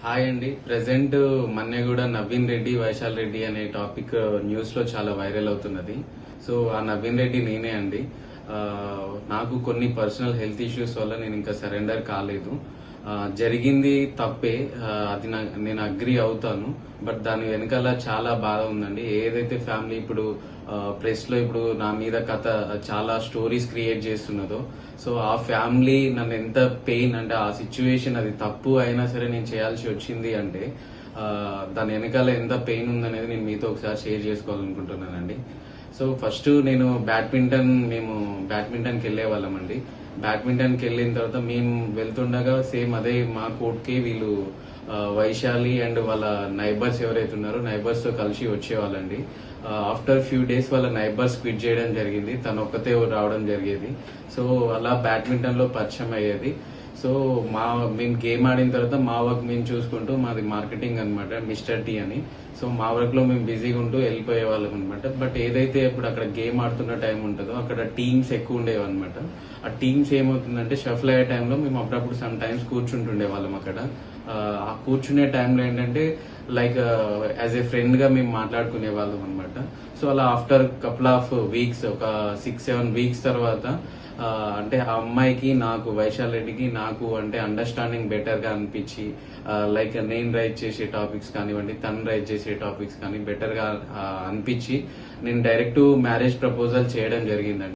Hi అండి. Present Manneguda Naveen Reddy Vaishal Reddy అనే topic news లో చాలా వైరల్ అవుతున్నది. సో ఆ నవీన్ రెడ్డి నేనే అండి. ఆ, నాకు కొన్ని పర్సనల్ హెల్త్ ఇష్యూస్ వల్ల నేను ఇంకా సరెండర్ కాలేదు. జరిగింది తప్పే, అది నేను అగ్రి అవుతాను. బట్ దాని వెనకాల చాలా బాధ ఉందండి. ఏదైతే ఫ్యామిలీ ఇప్పుడు ప్రెస్ లో ఇప్పుడు నా మీద కథ చాలా స్టోరీస్ క్రియేట్ చేస్తున్నదో, సో ఆ ఫ్యామిలీ నన్ను ఎంత పెయిన్ అంటే ఆ సిచ్యువేషన్ అది తప్పు అయినా సరే నేను చేయాల్సి వచ్చింది అంటే ఆ, దాని వెనకాల ఎంత పెయిన్ ఉందనేది నేను మీతో ఒకసారి షేర్ చేసుకోవాలనుకుంటున్నానండి. సో ఫస్ట్ మేము బ్యాడ్మింటన్కి వెళ్ళే వాళ్ళం అండి. బ్యాడ్మింటన్కి వెళ్ళిన తర్వాత మేము వెళ్తుండగా సేమ్ అదే మా కోర్ట్కి వీళ్ళు వైశాలి అండ్ వాళ్ళ నైబర్స్ ఎవరైతే ఉన్నారో నైబర్స్ తో కలిసి వచ్చేవాళ్ళండి. ఆఫ్టర్ ఫ్యూ డేస్ వాళ్ళ నైబర్స్ క్విట్ చేయడం జరిగింది, తను ఒక్కతే రావడం జరిగేది. సో అలా బ్యాడ్మింటన్ లో పరిచయం అయ్యేది. సో మేము గేమ్ ఆడిన తర్వాత మా వర్క్ మేము చూసుకుంటూ, మాది మార్కెటింగ్ అనమాట, మిస్టర్ టీ అని. సో మా వర్క్ లో మేము బిజీగా ఉంటూ వెళ్ళిపోయే వాళ్ళం అనమాట. బట్ ఏదైతే ఇప్పుడు అక్కడ గేమ్ ఆడుతున్న టైం ఉంటుందో అక్కడ టీమ్స్ ఎక్కువ ఉండేవి అనమాట. ఆ టీమ్స్ ఏమవుతుందంటే షఫల్ అయ్యే టైంలో మేము అప్పుడప్పుడు సమ్ టైమ్స్ కూర్చుంటుండే వాళ్ళం అక్కడ. ఆ కూర్చునే టైంలో ఏంటంటే లైక్ యాజ్ ఏ ఫ్రెండ్ గా మేము మాట్లాడుకునే వాళ్ళం అనమాట. సో అలా ఆఫ్టర్ కపుల్ ఆఫ్ వీక్స్, ఒక 6-7 వీక్స్ తర్వాత అంటే ఆ అమ్మాయికి నాకు, వైశాల్ రెడ్డికి నాకు అంటే అండర్స్టాండింగ్ బెటర్ గా అనిపించి, లైక్ నేను రైట్ చేసే టాపిక్స్ కానివ్వండి, తను రైట్ చేసే టాపిక్స్ కానీ బెటర్ గా అనిపించి నేను డైరెక్ట్ మ్యారేజ్ ప్రపోజల్ చేయడం జరిగిందండి.